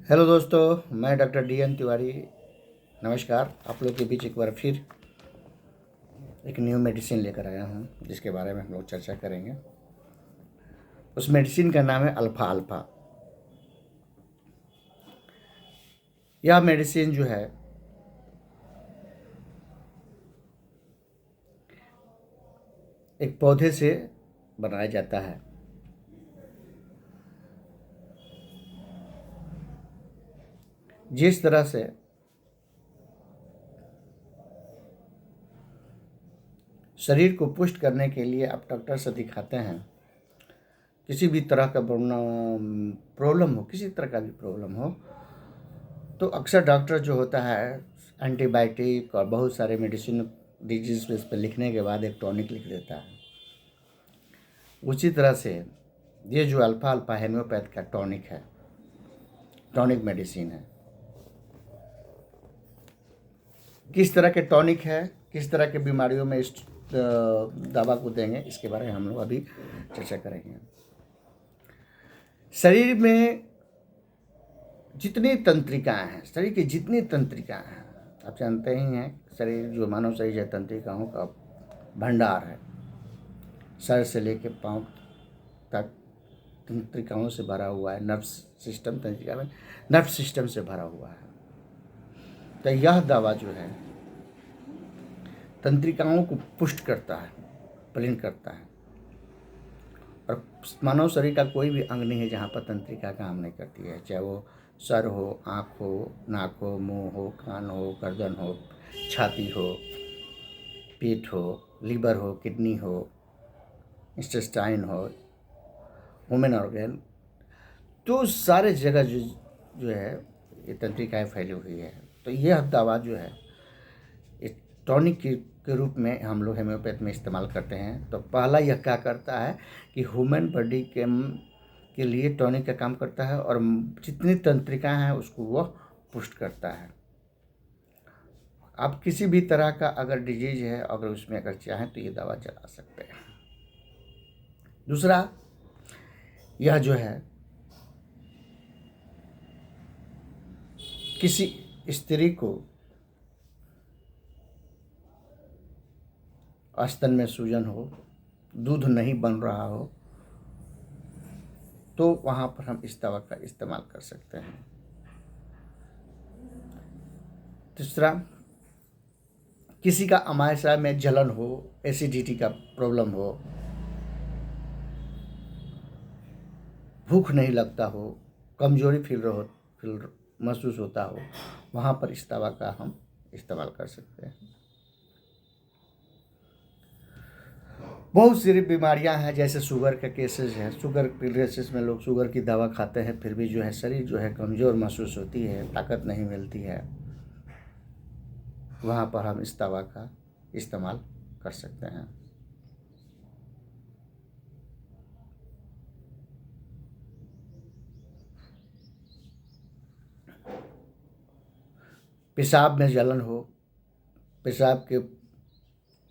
Hello दोस्तों, मैं doctor DN Tiwari. नमस्कार। आप लोग के बीच एक बार फिर एक न्यू मेडिसिन लेकर आया हूँ, जिसके बारे में हम लोग चर्चा करेंगे। उस मेडिसिन का नाम है अल्फ़ा अल्फ़ा। यह मेडिसिन जो है एक पौधे से बनाया जाता है। जिस तरह से शरीर को पुष्ट करने के लिए आप डॉक्टर से दिखाते हैं, किसी भी तरह का प्रॉब्लम हो, किसी तरह का भी प्रॉब्लम हो, तो अक्सर डॉक्टर जो होता है एंटीबायोटिक और बहुत सारे मेडिसिन डिजीज पे इस पर लिखने के बाद एक टॉनिक लिख देता है। उसी तरह से ये जो अल्फ़ा अल्फ़ा हेम्योपैथ का टॉनिक है, टॉनिक मेडिसिन है। किस तरह के टॉनिक है, किस तरह के बीमारियों में इस दवा को देंगे, इसके बारे में हम लोग अभी चर्चा करेंगे। शरीर में जितनी तंत्रिकाएं हैं, शरीर की जितनी तंत्रिकाएं हैं, आप जानते ही हैं, शरीर जो मानव शरीर है तंत्रिकाओं का भंडार है। सर से लेकर पाँव तक तंत्रिकाओं से भरा हुआ है। नर्व सिस्टम तंत्रिका में नर्व सिस्टम से भरा हुआ है। तो यह दवा जो है तंत्रिकाओं को पुष्ट करता है, प्लीन करता है। और मानव शरीर का कोई भी अंग नहीं है जहाँ पर तंत्रिका काम नहीं करती है, चाहे वो सर हो, आँख हो, नाक हो, मुंह हो, कान हो, गर्दन हो, छाती हो, पेट हो, लीवर हो, किडनी हो, इंटेस्टाइन हो, ह्यूमन ऑर्गन, तो सारे जगह जो है ये तंत्रिकाएँ फैली हुई है। तो यह दवा जो है इस टॉनिक के रूप में हम लोग हेम्योपैथ में इस्तेमाल करते हैं। तो पहला यह क्या करता है कि ह्यूमन बॉडी के लिए टॉनिक का काम करता है, और जितनी तंत्रिकाएं हैं उसको वह पुष्ट करता है। आप किसी भी तरह का अगर डिजीज है, अगर उसमें अगर चाहें तो ये दवा चला सकते हैं। दूसरा, यह जो है किसी स्त्री को स्तन में सूजन हो, दूध नहीं बन रहा हो, तो वहाँ पर हम इस दवा का इस्तेमाल कर सकते हैं। तीसरा, किसी का अमाशय में जलन हो, एसिडिटी का प्रॉब्लम हो, भूख नहीं लगता हो, कमजोरी फील महसूस होता हो, वहाँ पर इस दवा का हम इस्तेमाल कर सकते हैं। बहुत सारी बीमारियां हैं, जैसे शुगर के केसेस हैं। शुगर के केसेस में लोग शुगर की दवा खाते हैं, फिर भी जो है शरीर जो है कमज़ोर महसूस होती है, ताकत नहीं मिलती है, वहाँ पर हम इस दवा का इस्तेमाल कर सकते हैं। पेशाब में जलन हो, पेशाब के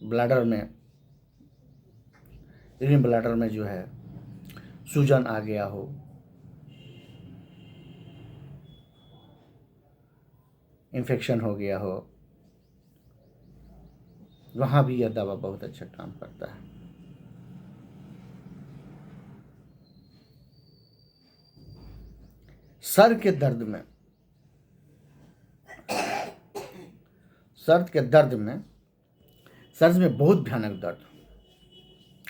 ब्लैडर में, यूरिन ब्लैडर में जो है सूजन आ गया हो, इन्फेक्शन हो गया हो, वहाँ भी यह दवा बहुत अच्छा काम करता है। सर के दर्द में, सर के दर्द में, सर में बहुत भयानक दर्द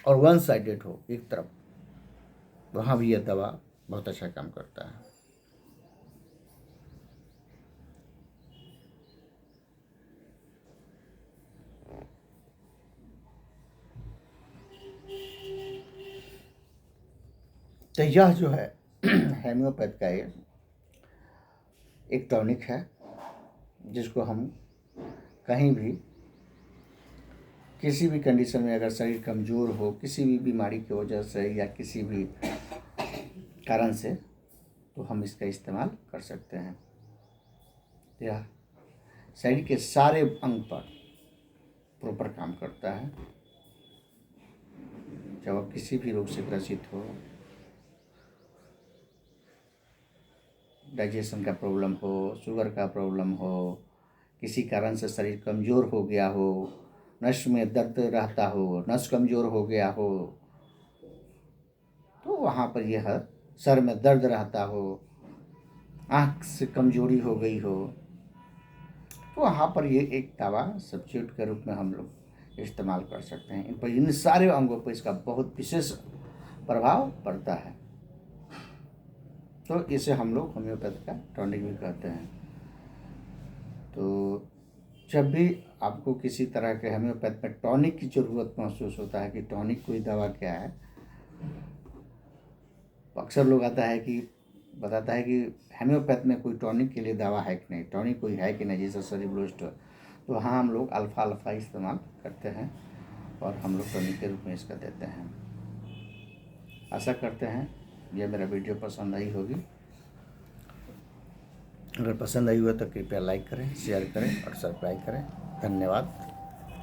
और वन साइडेड हो एक तरफ, वहाँ भी यह दवा बहुत अच्छा काम करता है। तो यह जो है हेम्योपैथ का एक टॉनिक है, जिसको हम कहीं भी किसी भी कंडीशन में, अगर शरीर कमज़ोर हो, किसी भी बीमारी की वजह से या किसी भी कारण से, तो हम इसका इस्तेमाल कर सकते हैं। यह शरीर के सारे अंग पर प्रॉपर काम करता है। जब आप किसी भी रोग से ग्रसित हो, डाइजेशन का प्रॉब्लम हो, शुगर का प्रॉब्लम हो, किसी कारण से शरीर कमज़ोर हो गया हो, नस में दर्द रहता हो, नस कमज़ोर हो गया हो, तो वहाँ पर यह सर में दर्द रहता हो, आँख से कमज़ोरी हो गई हो, तो वहाँ पर ये एक दवा सब्स्टिट्यूट के रूप में हम लोग इस्तेमाल कर सकते हैं। इन पर इन सारे अंगों पर इसका बहुत विशेष प्रभाव पड़ता है। तो इसे हम लोग होम्योपैथ का टॉनिक भी कहते हैं। तो जब भी आपको किसी तरह के होम्योपैथ में टॉनिक की ज़रूरत महसूस होता है कि टॉनिक कोई दवा क्या है, तो अक्सर लोग बताता है कि होम्योपैथ में कोई टॉनिक के लिए दवा है कि नहीं, टॉनिक कोई है कि नहीं, जैसे सेरिब्रोस्ट। तो हाँ, हम लोग अल्फ़ा इस्तेमाल करते हैं और हम लोग टॉनिक के रूप में इसका देते हैं। आशा करते हैं यह मेरा वीडियो पसंद आई होगी। अगर पसंद आई हो तो कृपया लाइक करें, शेयर करें और सब्सक्राइब करें। धन्यवाद।